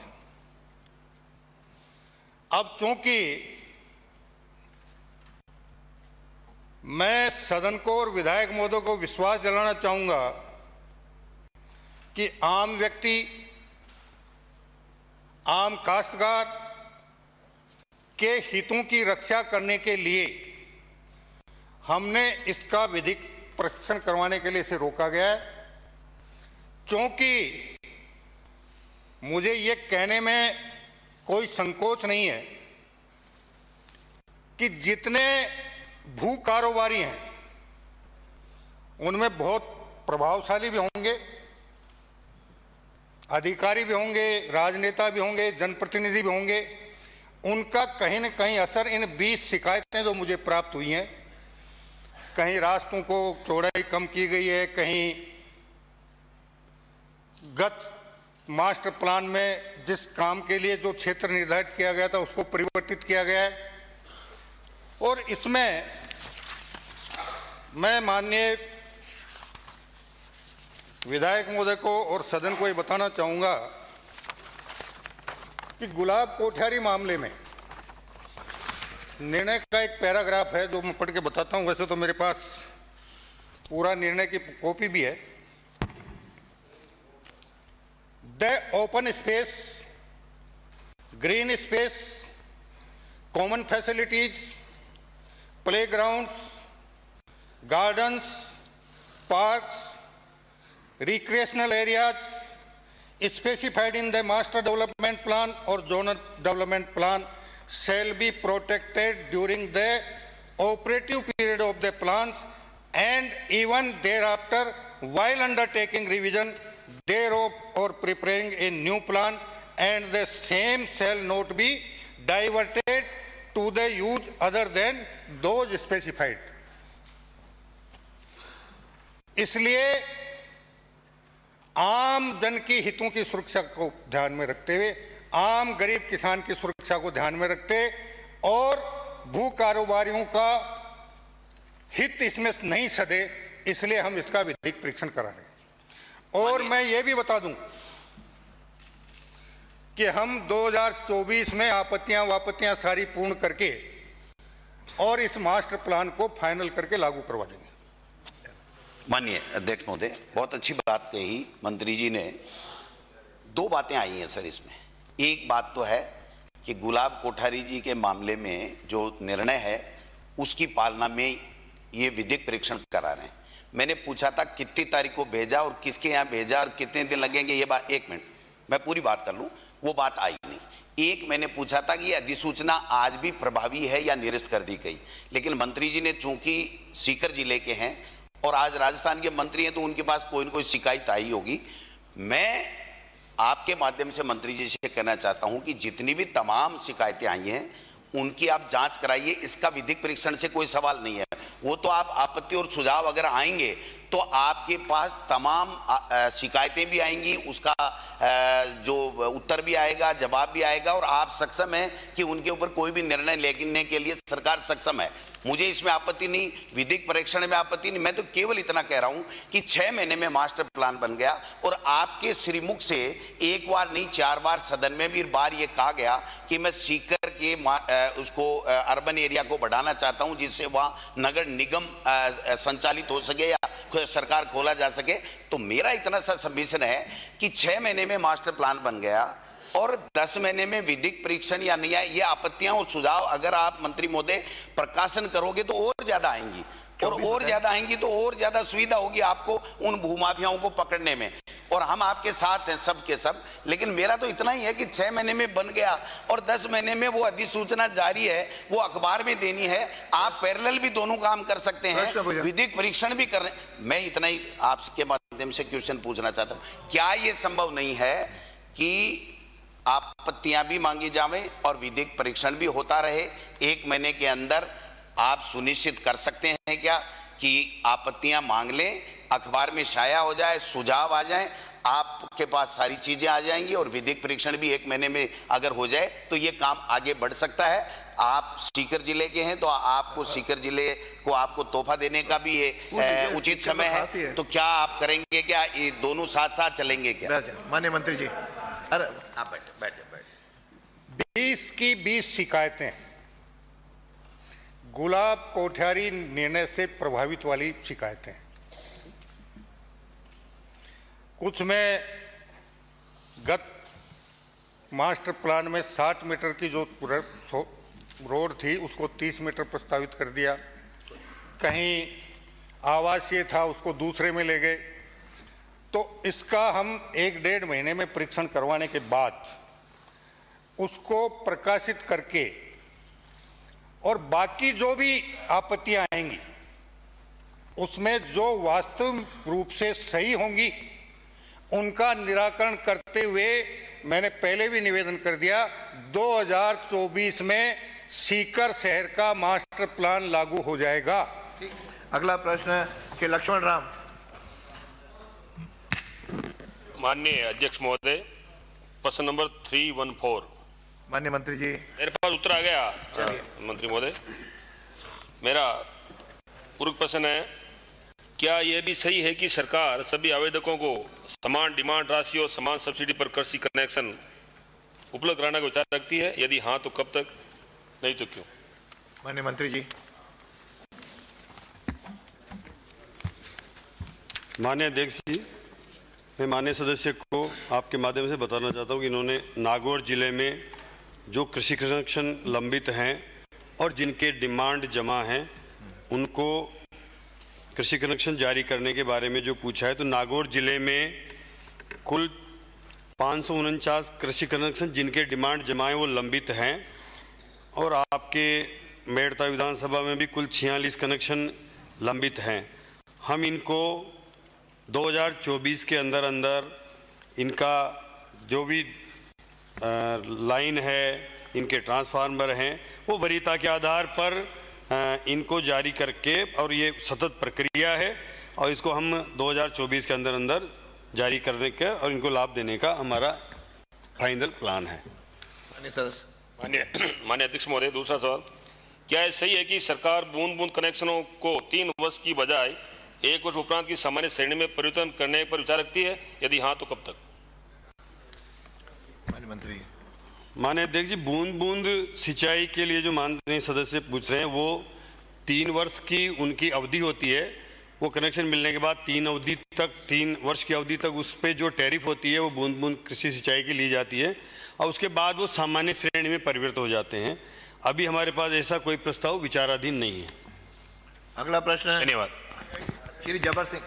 अब चूंकि मैं सदन को और विधायक महोदय को विश्वास दिलाना चाहूंगा कि आम व्यक्ति, आम काश्तकार के हितों की रक्षा करने के लिए हमने इसका विधिक परीक्षण करवाने के लिए इसे रोका गया है, क्योंकि मुझे ये कहने में कोई संकोच नहीं है कि जितने भू कारोबारी हैं उनमें बहुत प्रभावशाली भी होंगे, अधिकारी भी होंगे, राजनेता भी होंगे, जनप्रतिनिधि भी होंगे। उनका कहीं न कहीं असर इन 20 शिकायतें जो मुझे प्राप्त हुई हैं, कहीं रास्तों को चौड़ाई कम की गई है, कहीं गत मास्टर प्लान में जिस काम के लिए जो क्षेत्र निर्धारित किया गया था उसको परिवर्तित किया गया है। और इसमें मैं माननीय विधायक महोदय को और सदन को ये बताना चाहूँगा कि गुलाब कोठियारी मामले में निर्णय का एक पैराग्राफ है जो मैं पढ़ के बताता हूँ। वैसे तो मेरे पास पूरा निर्णय की कॉपी भी है। The open space, green space, common facilities, playgrounds, gardens, parks, recreational areas specified in the master development plan or zonal development plan shall be protected during the operative period of the plans and even thereafter while undertaking revision thereof or preparing a new plan, and the same shall not be diverted to the use other than those specified. इसलिए आम जन की हितों की सुरक्षा को ध्यान में रखते हुए, आम गरीब किसान की सुरक्षा को ध्यान में रखते और भू कारोबारियों का हित इसमें नहीं सदे, इसलिए हम इसका विधिक परीक्षण करा रहे हैं। और मैं ये भी बता दूं कि हम 2024 में आपत्तियां वापत्तियां सारी पूर्ण करके और इस मास्टर प्लान को फाइनल करके लागू करवा देंगे। माननीय अध्यक्ष महोदय, बहुत अच्छी बात कही मंत्री जी ने। 2 बातें आई हैं सर इसमें। एक बात तो है कि गुलाब कोठारी जी के मामले में जो निर्णय है उसकी पालना में ये विधिक परीक्षण करा रहे हैं। मैंने पूछा था कितनी तारीख को भेजा और किसके यहाँ भेजा और कितने दिन लगेंगे, ये बात, 1 मिनट मैं पूरी बात कर लूँ, वो बात आई नहीं। एक मैंने पूछा था कि अधिसूचना आज भी प्रभावी है या निरस्त कर दी गई, लेकिन मंत्री जी ने चूंकि सीकर जिले के हैं और आज राजस्थान के मंत्री हैं तो उनके पास कोई न कोई शिकायत आई होगी। मैं आपके माध्यम से मंत्री जी से कहना चाहता हूं कि जितनी भी तमाम शिकायतें आई हैं उनकी आप जांच कराइए। इसका विधिक परीक्षण से कोई सवाल नहीं है। वो तो आप आपत्ति और सुझाव अगर आएंगे तो आपके पास तमाम शिकायतें भी आएंगी, उसका जो उत्तर भी आएगा, जवाब भी आएगा, और आप सक्षम हैं कि उनके ऊपर कोई भी निर्णय लेने के लिए सरकार सक्षम है। मुझे इसमें आपत्ति नहीं, विधिक परीक्षण में आपत्ति नहीं। मैं तो केवल इतना कह रहा हूं कि 6 महीने में मास्टर प्लान बन गया और आपके श्रीमुख से 1 बार नहीं 4 बार सदन में भी बार ये कहा गया कि मैं सीकर के उसको अर्बन एरिया को बढ़ाना चाहता हूं जिससे वहां नगर निगम संचालित हो सके या सरकार खोला जा सके। तो मेरा इतना सा सबमिशन है कि 6 महीने में मास्टर प्लान बन गया और 10 महीने में विधिक परीक्षण या नहीं आए, ये आपत्तियां और सुझाव अगर आप मंत्री महोदय प्रकाशन करोगे तो और ज्यादा आएंगी और ज्यादा आएंगी तो और ज्यादा सुविधा होगी आपको उन भूमाफियाओं को पकड़ने में, और हम आपके साथ हैं सब के सब। लेकिन मेरा तो इतना ही है कि 6 महीने में बन गया और 10 महीने में वो अधिसूचना जारी है, वो अखबार में देनी है। आप पैरेलल भी दोनों काम कर सकते हैं, विधिक परीक्षण भी कर रहे हैं। मैं इतना ही आपके माध्यम से क्वेश्चन पूछना चाहता हूं, क्या ये संभव नहीं है कि आपत्तियां भी मांगी जावें और विधिक परीक्षण भी होता रहे? 1 महीने के अंदर आप सुनिश्चित कर सकते हैं क्या कि आपत्तियां मांग लें, अखबार में शाया हो जाए, सुझाव आ जाएं, आपके पास सारी चीजें आ जाएंगी और विधिक परीक्षण भी 1 महीने में अगर हो जाए तो ये काम आगे बढ़ सकता है। आप सीकर जिले के हैं तो आपको सीकर जिले को आपको तोहफा देने का भी ये उचित समय है, तो क्या आप करेंगे? क्या ये दोनों साथ साथ चलेंगे क्या? माननीय मंत्री जी, अरे आप बैठे 20 की 20 शिकायतें गुलाब कोठियारी निर्णय से प्रभावित वाली शिकायतें। कुछ में गत मास्टर प्लान में 60 मीटर की जो रोड थी उसको 30 मीटर प्रस्तावित कर दिया। कहीं आवासीय था उसको दूसरे में ले गए। तो इसका हम 1-1.5 महीने में परीक्षण करवाने के बाद उसको प्रकाशित करके और बाकी जो भी आपत्तियां आएंगी उसमें जो वास्तविक रूप से सही होंगी उनका निराकरण करते हुए मैंने पहले भी निवेदन कर दिया 2024 में सीकर शहर का मास्टर प्लान लागू हो जाएगा। अगला प्रश्न के लक्ष्मण राम। माननीय अध्यक्ष महोदय, प्रश्न नंबर 314। माननीय मंत्री जी, मेरे पास उत्तर आ गया। मंत्री महोदय, मेरा पूर्व प्रश्न है, क्या यह भी सही है कि सरकार सभी आवेदकों को समान डिमांड राशि और समान सब्सिडी पर कृषि कनेक्शन उपलब्ध कराने का विचार रखती है? यदि हाँ तो कब तक, नहीं तो क्यों? माननीय मंत्री जी। माननीय अध्यक्ष जी, मैं माननीय सदस्य को आपके माध्यम से बताना चाहता हूं कि इन्होंने नागौर जिले में जो कृषि कनेक्शन लंबित हैं और जिनके डिमांड जमा हैं उनको कृषि कनेक्शन जारी करने के बारे में जो पूछा है, तो नागौर जिले में कुल 549 कृषि कनेक्शन जिनके डिमांड जमा है वो लंबित हैं और आपके मेड़ता विधानसभा में भी कुल 46 कनेक्शन लंबित हैं। हम इनको 2024 के अंदर अंदर इनका जो भी लाइन है, इनके ट्रांसफार्मर हैं, वो वरीयता के आधार पर इनको जारी करके, और ये सतत प्रक्रिया है और इसको हम 2024 के अंदर अंदर जारी करने का और इनको लाभ देने का हमारा फाइनल प्लान है। माननीय अध्यक्ष महोदय, दूसरा सवाल, क्या यह सही है कि सरकार बूंद बूंद कनेक्शनों को 3 वर्ष की बजाय 1 वर्ष उपरांत की सामान्य श्रेणी में परिवर्तन करने पर विचार रखती है? यदि हाँ तो कब तक? माननीय मंत्री। माननीय अध्यक्ष जी, बूंद बूंद सिंचाई के लिए जो माननीय सदस्य पूछ रहे हैं वो 3 वर्ष की उनकी अवधि होती है। वो कनेक्शन मिलने के बाद 3 वर्ष की अवधि तक उस पर जो टैरिफ होती है वो बूंद बूंद कृषि सिंचाई की ली जाती है और उसके बाद वो सामान्य श्रेणी में परिवर्तित हो जाते हैं। अभी हमारे पास ऐसा कोई प्रस्ताव विचाराधीन नहीं है। अगला प्रश्न। धन्यवाद। श्री जबर सिंह।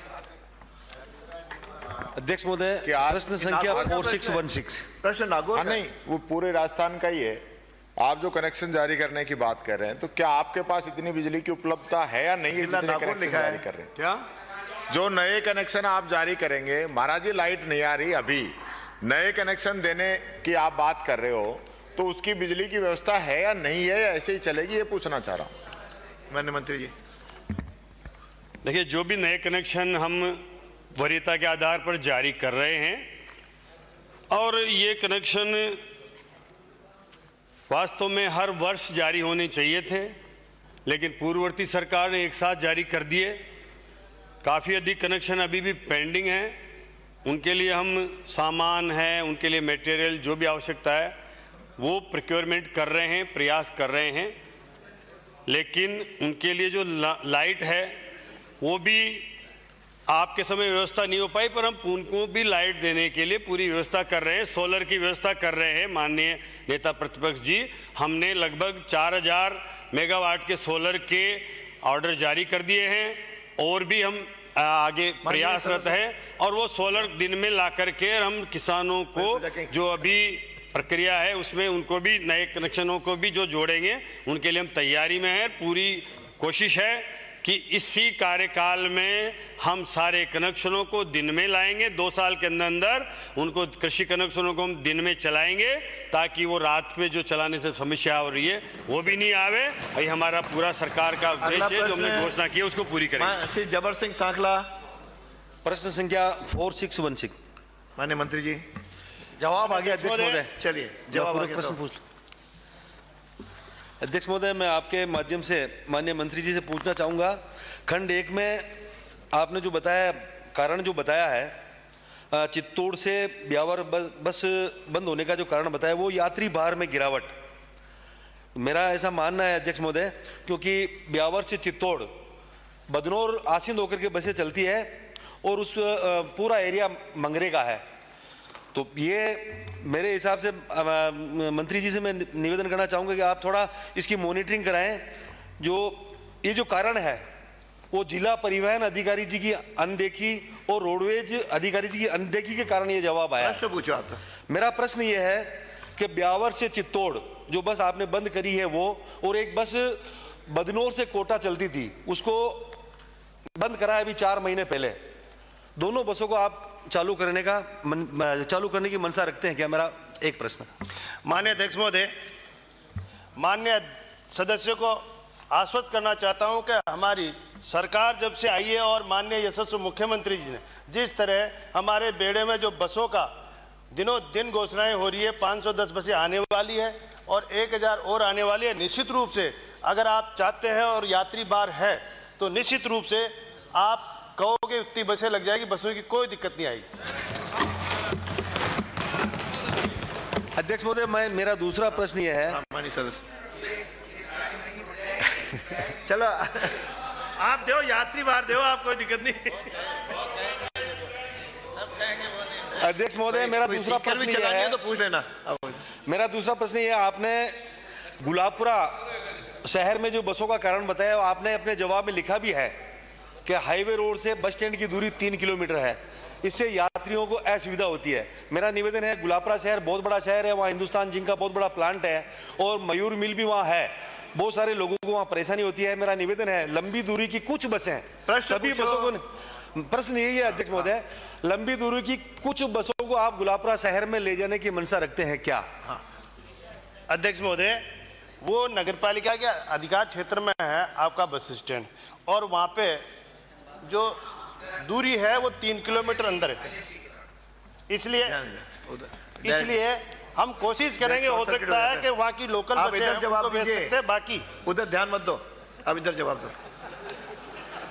अध्यक्ष महोदय, प्रश्न संख्या 4616। प्रश्न नागौर नहीं, वो पूरे राजस्थान का ही है। आप जो कनेक्शन जारी करने की बात कर रहे हैं, तो क्या आपके पास इतनी बिजली की उपलब्धता है या नहीं है जितने कनेक्शन जारी कर रहे हैं? क्या जो नए कनेक्शन आप जारी करेंगे, महाराज जी लाइट नहीं आ रही, अभी नए कनेक्शन देने की आप बात कर रहे हो, तो उसकी बिजली की व्यवस्था है या नहीं है, या ऐसे ही चलेगी, ये पूछना चाह रहा हूँ। माननीय मंत्री जी। देखिए, जो भी नए कनेक्शन हम वरीयता के आधार पर जारी कर रहे हैं और ये कनेक्शन वास्तव में हर वर्ष जारी होने चाहिए थे, लेकिन पूर्ववर्ती सरकार ने एक साथ जारी कर दिए। काफ़ी अधिक कनेक्शन अभी भी पेंडिंग हैं। उनके लिए हम सामान है, उनके लिए मटेरियल जो भी आवश्यकता है वो प्रोक्योरमेंट कर रहे हैं, प्रयास कर रहे हैं, लेकिन उनके लिए जो लाइट है वो भी आपके समय व्यवस्था नहीं हो पाई, पर हम उनको भी लाइट देने के लिए पूरी व्यवस्था कर रहे हैं। सोलर की व्यवस्था कर रहे हैं। माननीय नेता प्रतिपक्ष जी, हमने लगभग 4000 मेगावाट के सोलर के ऑर्डर जारी कर दिए हैं और भी हम आगे प्रयासरत है, और वो सोलर दिन में ला करके हम किसानों को जो अभी प्रक्रिया है उसमें उनको भी नए कनेक्शनों को भी जो जोड़ेंगे उनके लिए हम तैयारी में हैं। पूरी कोशिश है कि इसी कार्यकाल में हम सारे कनेक्शनों को दिन में लाएंगे। 2 साल के अंदर अंदर उनको कृषि कनेक्शनों को हम दिन में चलाएंगे ताकि वो रात में जो चलाने से समस्या हो रही है वो भी नहीं आवे। यही हमारा पूरा सरकार का उद्देश्य है, जो हमने घोषणा की है उसको पूरी करेंगे। श्री जबर सिंह सांखला। प्रश्न संख्या 4616। माननीय मंत्री जी। जवाब आ गया अध्यक्ष महोदय। चलिए जवाब आ गया। प्रश्न पूछ लो। अध्यक्ष महोदय, मैं आपके माध्यम से माननीय मंत्री जी से पूछना चाहूँगा, खंड 1 में आपने जो बताया, कारण जो बताया है चित्तौड़ से ब्यावर बस बंद होने का जो कारण बताया वो यात्री भार में गिरावट। मेरा ऐसा मानना है अध्यक्ष महोदय, क्योंकि ब्यावर से चित्तौड़ बदनौर आसिंद होकर के बसें चलती है और उस पूरा एरिया मंगरे का है, तो ये मेरे हिसाब से मंत्री जी से मैं निवेदन करना चाहूँगा कि आप थोड़ा इसकी मॉनिटरिंग कराएं। ये जो कारण है वो जिला परिवहन अधिकारी जी की अनदेखी और रोडवेज अधिकारी जी की अनदेखी के कारण ये जवाब आया। प्रश्न पूछो आप। मेरा प्रश्न ये है कि ब्यावर से चित्तौड़ जो बस आपने बंद करी है वो, और एक बस बदनौर से कोटा चलती थी उसको बंद करा है अभी 4 महीने पहले। दोनों बसों को आप चालू करने की मनसा रखते हैं क्या? मेरा एक प्रश्न। माननीय अध्यक्ष महोदय, माननीय सदस्यों को आश्वस्त करना चाहता हूं कि हमारी सरकार जब से आई है और माननीय यशस्वी मुख्यमंत्री जी ने जिस तरह हमारे बेड़े में जो बसों का दिनों दिन घोषणाएं हो रही है, 510 बसें आने वाली है और 1000 और आने वाली है। निश्चित रूप से अगर आप चाहते हैं और यात्री बार है तो निश्चित रूप से आप कहोगे उतनी बसें लग जाएगी, बसों की कोई दिक्कत नहीं आएगी। अध्यक्ष महोदय, मेरा दूसरा प्रश्न यह है, चलो आप दो यात्री बार दो, आप कोई दिक्कत नहीं। अध्यक्ष महोदय, मेरा दूसरा प्रश्न यह है, तो पूछ लेना। मेरा दूसरा प्रश्न यह है, आपने गुलाबपुरा शहर में जो बसों का कारण बताया आपने अपने जवाब में लिखा भी है कि हाईवे रोड से बस स्टैंड की दूरी 3 किलोमीटर है, इससे यात्रियों को असुविधा होती है। मेरा निवेदन है, गुलाबपुरा शहर बहुत बड़ा शहर है, वहाँ हिंदुस्तान जिंक का बहुत बड़ा प्लांट है और मयूर मिल भी वहाँ है, बहुत सारे लोगों को वहाँ परेशानी होती है। मेरा निवेदन है, लंबी दूरी की कुछ बसें, सभी बसों को, प्रश्न यही है अध्यक्ष महोदय, लंबी दूरी की कुछ बसों को आप गुलाबपुरा शहर में ले जाने की मंशा रखते हैं क्या? अध्यक्ष महोदय, वो नगरपालिका के अधिकार क्षेत्र में है आपका बस स्टैंड और वहाँ पे जो दूरी है वो 3 किलोमीटर अंदर है, इसलिए हम कोशिश करेंगे, हो सकता है कि वहाँ की लोकल बसें जवाब भेज सकते हैं, बाकी उधर ध्यान मत दो, अब इधर जवाब दो,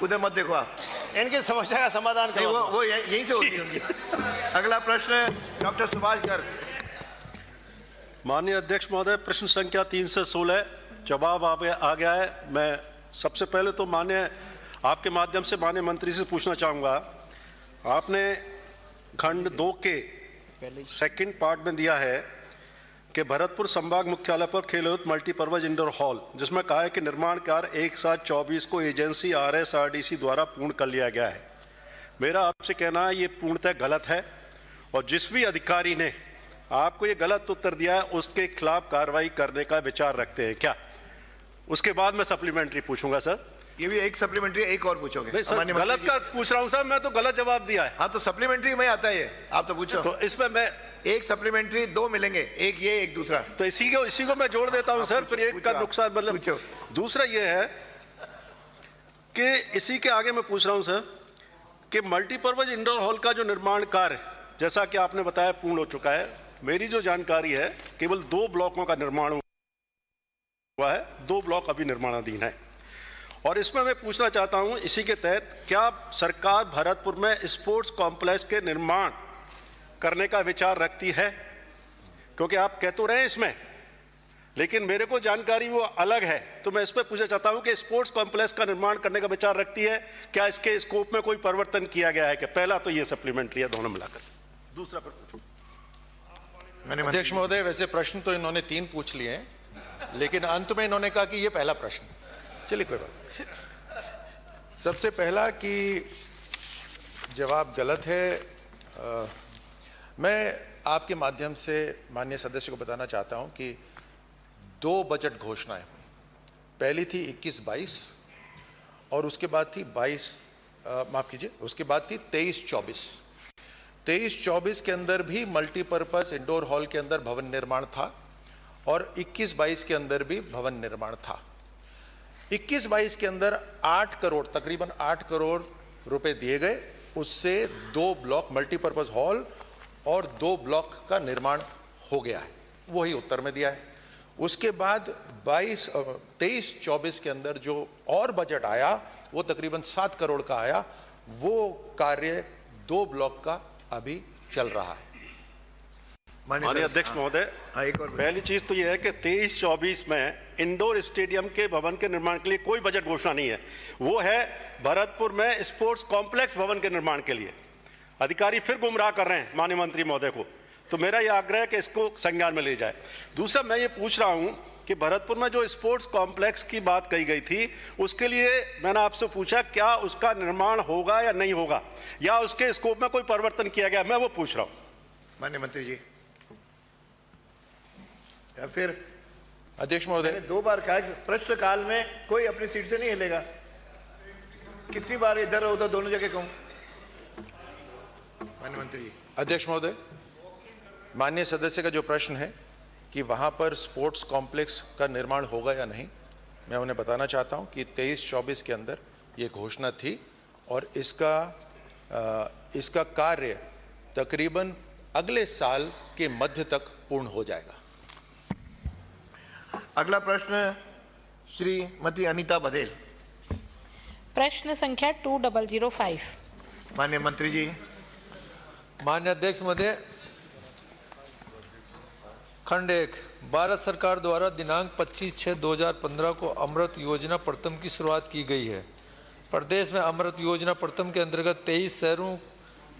उधर मत देखो आप। इनकी समस्या का समाधान करो। वो यहीं से होती है उनकी। अगला प्रश्न डॉक्टर सुभाष गर्ग। माननीय अध्यक्ष महोदय, प्रश्न संख्या 3 से 16 जवाब आ गया है। मैं सबसे पहले तो आपके माध्यम से माननीय मंत्री से पूछना चाहूँगा, आपने खंड 2 के सेकंड पार्ट में दिया है कि भरतपुर संभाग मुख्यालय पर खेलोत मल्टीपर्पज इंडोर हॉल, जिसमें कहा है कि निर्माण कार्य 1/7/24 को एजेंसी RSRDC द्वारा पूर्ण कर लिया गया है। मेरा आपसे कहना है ये पूर्णतः गलत है और जिस भी अधिकारी ने आपको ये गलत उत्तर दिया है उसके खिलाफ कार्रवाई करने का विचार रखते हैं क्या? उसके बाद मैं सप्लीमेंट्री पूछूंगा सर। ये भी एक सप्लीमेंट्री, एक और पूछोगे? नहीं सर, गलत का पूछ रहा हूं सर, मैं तो गलत जवाब दिया है। हाँ तो सप्लीमेंट्री में आता है ये, आप तो पूछो। तो इसमें मैं एक सप्लीमेंट्री 2 मिलेंगे, एक ये एक दूसरा, तो इसी को मैं जोड़ देता हूं सर, फिर एक का नुकसान मतलब। दूसरा ये है कि इसी के आगे मैं पूछ रहा हूं सर कि मल्टीपर्पज इंडोर हॉल का जो निर्माण कार्य जैसा कि आपने बताया पूर्ण हो चुका है। मेरी जो जानकारी है केवल 2 ब्लॉकों का निर्माण हुआ है, 2 ब्लॉक अभी निर्माणाधीन है और इसमें मैं पूछना चाहता हूं इसी के तहत क्या सरकार भरतपुर में स्पोर्ट्स कॉम्प्लेक्स के निर्माण करने का विचार रखती है? क्योंकि आप कह तो रहे हैं इसमें, लेकिन मेरे को जानकारी वो अलग है, तो मैं इस पर पूछना चाहता हूं कि स्पोर्ट्स कॉम्प्लेक्स का निर्माण करने का विचार रखती है क्या? इसके स्कोप में कोई परिवर्तन किया गया है क्या? पहला तो ये सप्लीमेंट्री है, दोनों मिलाकर। दूसरा पर पूछूं। अध्यक्ष महोदय, वैसे प्रश्न तो इन्होंने 3 पूछ लिए हैं, लेकिन अंत में इन्होंने कहा कि ये पहला प्रश्न। चलिए कोई बात नहीं। सबसे पहला कि जवाब गलत है। मैं आपके माध्यम से माननीय सदस्य को बताना चाहता हूं कि 2 बजट घोषणाएं हुई। पहली थी 21-22 और उसके बाद थी 23-24। 23-24 के अंदर भी मल्टीपर्पज इंडोर हॉल के अंदर भवन निर्माण था और 21-22 के अंदर भी भवन निर्माण था। 21-22 के अंदर 8 करोड़, तकरीबन 8 करोड़ रुपए दिए गए, उससे 2 ब्लॉक मल्टीपर्पज हॉल और 2 ब्लॉक का निर्माण हो गया है, वही उत्तर में दिया है। उसके बाद 23-24 के अंदर जो और बजट आया वो तकरीबन 7 करोड़ का आया, वो कार्य 2 ब्लॉक का अभी चल रहा है। माननीय अध्यक्ष महोदय, पहली चीज तो यह है कि 23-24 में इंडोर स्टेडियम के भवन के निर्माण के लिए कोई बजट घोषणा नहीं है, वो है भरतपुर में स्पोर्ट्स कॉम्प्लेक्स भवन के निर्माण के लिए। अधिकारी फिर गुमराह कर रहे हैं माननीय मंत्री महोदय को। तो मेरा ये आग्रह है कि इसको संज्ञान में ले जाए। दूसरा मैं ये पूछ रहा हूँ कि भरतपुर में जो स्पोर्ट्स कॉम्प्लेक्स की बात कही गई थी, उसके लिए मैंने आपसे पूछा क्या उसका निर्माण होगा या नहीं होगा, या उसके स्कोप में कोई परिवर्तन किया गया, मैं वो पूछ रहा हूँ। माननीय मंत्री जी, या फिर अध्यक्ष महोदय, 2 बार कहा प्रश्नकाल में कोई अपनी सीट से नहीं हिलेगा। कितनी बार इधर उधर दोनों जगह कहूं? माननीय मंत्री जी। अध्यक्ष महोदय, माननीय सदस्य का जो प्रश्न है कि वहाँ पर स्पोर्ट्स कॉम्प्लेक्स का निर्माण होगा या नहीं, मैं उन्हें बताना चाहता हूँ कि 23-24 के अंदर ये घोषणा थी और इसका कार्य तकरीबन अगले साल के मध्य तक पूर्ण हो जाएगा। अगला प्रश्न श्रीमती अनीता बघेल। प्रश्न संख्या 2005। माननीय मंत्री जी। माननीय अध्यक्ष महोदय, खंड 1, भारत सरकार द्वारा दिनांक 25/6/2015 को अमृत योजना प्रथम की शुरुआत की गई है। प्रदेश में अमृत योजना प्रथम के अंतर्गत 23 शहरों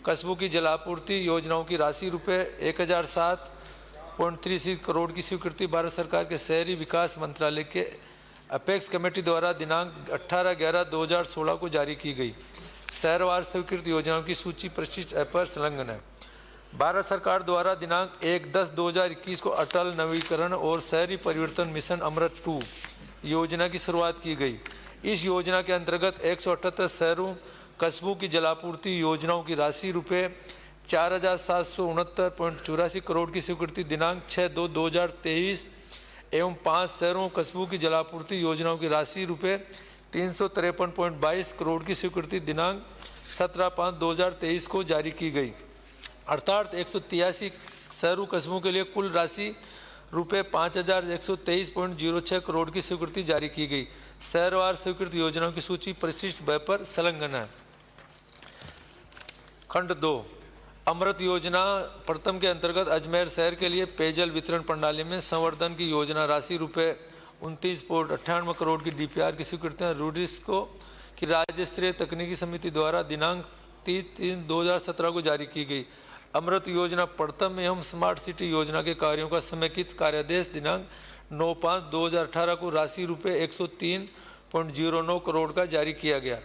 कस्बों की जलापूर्ति योजनाओं की राशि रुपये 1007.36 करोड़ की स्वीकृति भारत सरकार के शहरी विकास मंत्रालय के अपेक्स कमेटी द्वारा दिनांक 18/11/2016 को जारी की गई। शहरवार स्वीकृत योजनाओं की सूची प्रशिष्ट ऐप पर संलग्न है। भारत सरकार द्वारा दिनांक 1/10/2021 को अटल नवीकरण और शहरी परिवर्तन मिशन अमृत 2 योजना की शुरुआत की गई। इस योजना के अंतर्गत 178 शहरों कस्बों की जलापूर्ति योजनाओं की राशि रुपये 4769.84 करोड़ की स्वीकृति दिनांक 6/2/2023 एवं 5 शहरों कस्बों की जलापूर्ति योजनाओं की राशि रुपये 353.22 करोड़ की स्वीकृति दिनांक 17/5/2023 को जारी की गई। अर्थात 183 शहरों कस्बों के लिए कुल राशि रुपये 5123.06 करोड़ की स्वीकृति जारी की गई। शहरवार स्वीकृत योजनाओं की सूची परिशिष्ट वेब पर संलग्न है। खंड 2, अमृत योजना प्रथम के अंतर्गत अजमेर शहर के लिए पेयजल वितरण प्रणाली में संवर्धन की योजना राशि रुपये 29.98 करोड़ की डीपीआर की स्वीकृति रूडिस्को की राज्य स्तरीय तकनीकी समिति द्वारा दिनांक 30/3/2017 को जारी की गई। अमृत योजना प्रथम एवं स्मार्ट सिटी योजना के कार्यों का समेकित कार्यादेश दिनांक 9/5/2018 को राशि रुपये 103.09 करोड़ का जारी किया गया।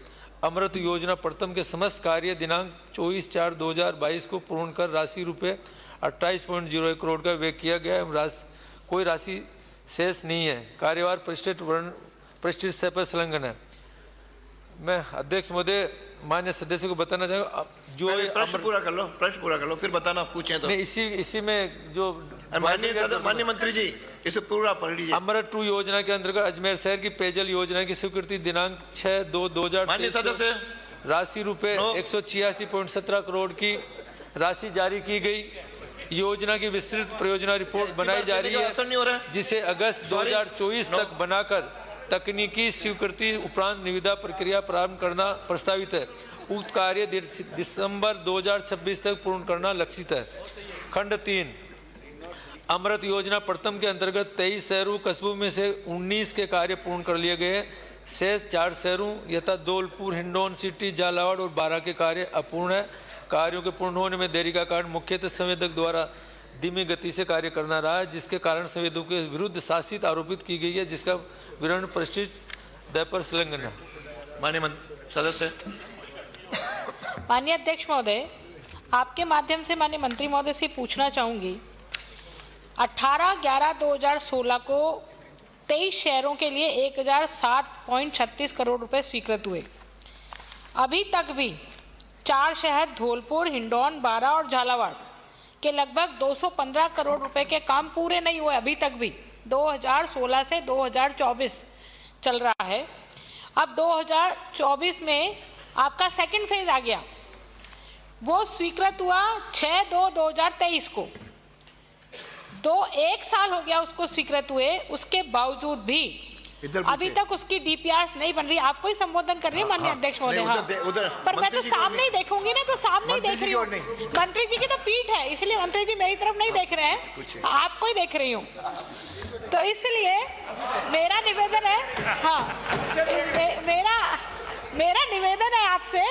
अमृत योजना प्रथम के समस्त कार्य दिनांक 24/4/2022 को पूर्ण कर राशि रुपये 28.01 करोड़ का व्यय किया गया एवं कोई राशि शेष नहीं है। कार्यवार परिशिष्ट से पर संलग्न है। मैं अध्यक्ष महोदय मान्य सदस्य को बताना चाहूँगा जो प्रश्न पूरा कर लो फिर बताना पूछें तो। नहीं, इसी में जो माननीय मंत्री जी इसे पूरा पढ़ लीजिए। अमृत 2 योजना के अंतर्गत अजमेर शहर की पेयजल योजना की स्वीकृति दिनांक 6/2/2023 राशि रुपये 186.17 करोड़ की राशि जारी की गई। योजना की विस्तृत परियोजना रिपोर्ट बनाई जा रही है जिसे अगस्त 2024 तक बनाकर तकनीकी स्वीकृति उपरांत निविदा प्रक्रिया प्रारंभ करना प्रस्तावित है। उक्त कार्य दिसंबर 2026 तक पूर्ण करना लक्षित है। खंड 3, अमृत योजना प्रथम के अंतर्गत 23 शहरों कस्बों में से 19 के कार्य पूर्ण कर लिए गए। शेष 4 शहरों यथा धौलपुर, हिंडौन सिटी, झालावाड़ और बारा के कार्य अपूर्ण है। कार्यों के पूर्ण होने में देरी का कारण मुख्यतः संवेदक द्वारा धीमी गति से कार्य करना रहा है, जिसके कारण संवेदकों के विरुद्ध शासित आरोपित की गई है, जिसका विवरण परिशिष्ट दय पर संलग्न है। माननीय सदस्य। माननीय अध्यक्ष महोदय, आपके माध्यम से माननीय मंत्री महोदय से पूछना चाहूँगी 18/11/2016 को 23 शहरों के लिए 1007.36 करोड़ रुपए स्वीकृत हुए। अभी तक भी 4 शहर धौलपुर, हिंडौन, बारा और झालावाड़ के लगभग 215 करोड़ रुपए के काम पूरे नहीं हुए। अभी तक भी 2016 से 2024 चल रहा है। अब 2024 में आपका सेकंड फेज आ गया, वो स्वीकृत हुआ 6/2/2023 को। 1 साल हो गया उसको स्वीकृत हुए, उसके बावजूद भी अभी तक उसकी डीपीआर नहीं बन रही। आपको ही संबोधन कर रही हूँ माननीय अध्यक्ष महोदय। हाँ, पर मैं तो सामने ही देखूंगी ना, तो सामने ही देख रही हूँ। मंत्री जी की तो पीठ है, इसलिए मंत्री जी मेरी तरफ नहीं देख रहे हैं, आपको ही देख रही हूँ। तो इसलिए मेरा निवेदन है, हाँ, मेरा निवेदन है आपसे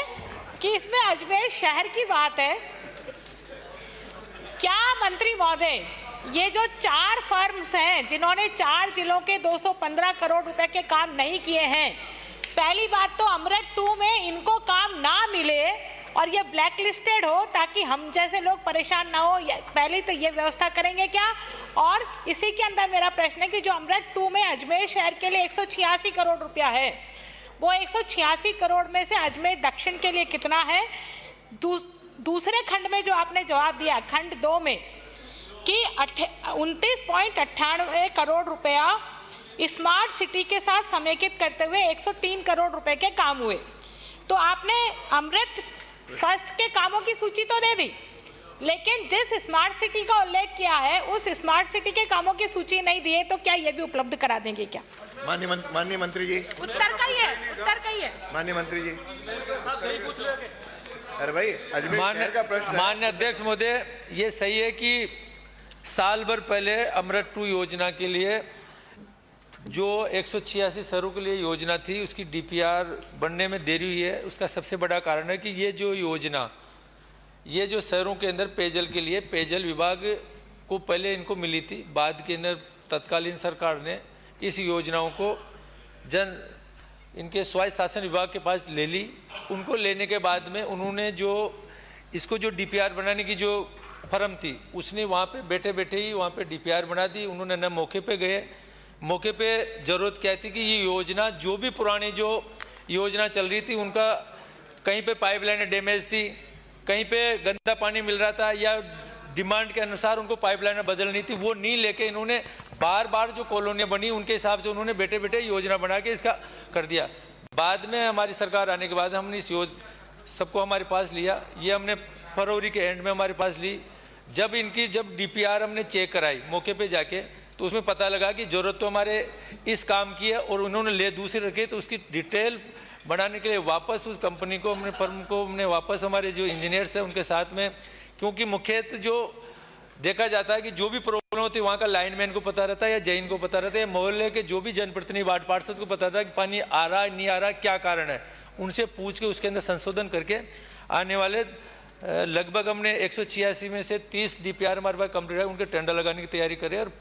कि इसमें अजमेर शहर की बात है क्या मंत्री महोदय, ये जो 4 फर्म्स हैं जिन्होंने 4 जिलों के 215 करोड़ रुपए के काम नहीं किए हैं, पहली बात तो अमृत 2 में इनको काम ना मिले और ये ब्लैक लिस्टेड हो ताकि हम जैसे लोग परेशान ना हो, पहले तो ये व्यवस्था करेंगे क्या? और इसी के अंदर मेरा प्रश्न है कि जो अमृत 2 में अजमेर शहर के लिए 186 करोड़ रुपया है, वो 186 करोड़ में से अजमेर दक्षिण के लिए कितना है? दूसरे खंड में जो आपने जवाब दिया, खंड 2 में, कि 29.98 करोड़ रुपया स्मार्ट सिटी के साथ समेकित करते हुए 103 करोड़ रुपए के काम हुए। तो आपने अमृत फर्स्ट के कामों की सूची तो दे दी, लेकिन जिस स्मार्ट सिटी का उल्लेख किया है उस स्मार्ट सिटी के कामों की सूची नहीं दी है, तो क्या ये भी उपलब्ध करा देंगे क्या? माननीय मंत्री जी, उत्तर का ही है। माननीय मंत्री जी, अरे भाई अजमेर शहर का प्रश्न। माननीय अध्यक्ष महोदय, ये सही है कि साल भर पहले अमृत 2 योजना के लिए जो 186 शहरों के लिए योजना थी, उसकी डीपीआर बनने में देरी हुई है। उसका सबसे बड़ा कारण है कि ये जो योजना, ये जो शहरों के अंदर पेयजल के लिए, पेयजल विभाग को पहले इनको मिली थी, बाद के अंदर तत्कालीन सरकार ने इस योजनाओं को इनके स्वायत्त शासन विभाग के पास ले ली। उनको लेने के बाद में उन्होंने जो इसको जो डीपीआर बनाने की जो फर्म थी, उसने वहाँ पे बैठे बैठे ही वहाँ पे डीपीआर बना दी। उन्होंने न मौके पे गए, मौके पे ज़रूरत क्या थी कि ये योजना, जो भी पुरानी जो योजना चल रही थी, उनका कहीं पे पाइपलाइनें डैमेज थी, कहीं पे गंदा पानी मिल रहा था, या डिमांड के अनुसार उनको पाइपलाइनें बदलनी थी, वो नहीं लेके इन्होंने बार बार जो कॉलोनियाँ बनी उनके हिसाब से उन्होंने बैठे बैठे योजना बना के इसका कर दिया। बाद में हमारी सरकार आने के बाद हमने इस सबको हमारे पास लिया। ये हमने फरवरी के एंड में हमारे पास ली। जब डीपीआर हमने चेक कराई मौके पे जाके, तो उसमें पता लगा कि ज़रूरत तो हमारे इस काम की है और उन्होंने ले दूसरे रखे, तो उसकी डिटेल बनाने के लिए वापस उस कंपनी को, हमने फर्म को हमने वापस, हमारे जो इंजीनियर्स हैं उनके साथ में, क्योंकि मुख्यतः जो देखा जाता है कि जो भी प्रॉब्लम होती है वहाँ का लाइनमैन को पता रहता है या जैन को पता रहता है, मोहल्ले के जो भी जनप्रतिनिधि वार्ड पार्षद को पता रहता है कि पानी आ रहा है नहीं आ रहा, क्या कारण है, उनसे पूछ के उसके अंदर संशोधन करके आने वाले लगभग हमने 186 में से 30 डीपीआर हमारे पास कंप्लीट है, उनके टेंडर लगाने की तैयारी करें और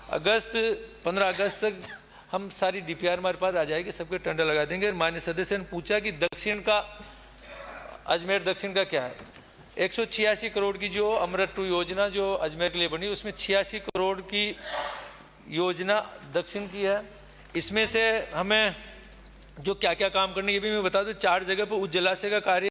15 अगस्त तक हम सारी डीपीआर हमारे पास आ जाएगी, सबके टेंडर लगा देंगे। माननीय सदस्य ने पूछा कि दक्षिण का, अजमेर दक्षिण का क्या है। 186 करोड़ की जो अमृत 2 योजना जो अजमेर के लिए बनी, उसमें 86 करोड़ की योजना दक्षिण की है। इसमें से हमें जो क्या क्या काम करने, ये भी मैं बता दूं, 4 जगह पर उस जलाशय का कार्य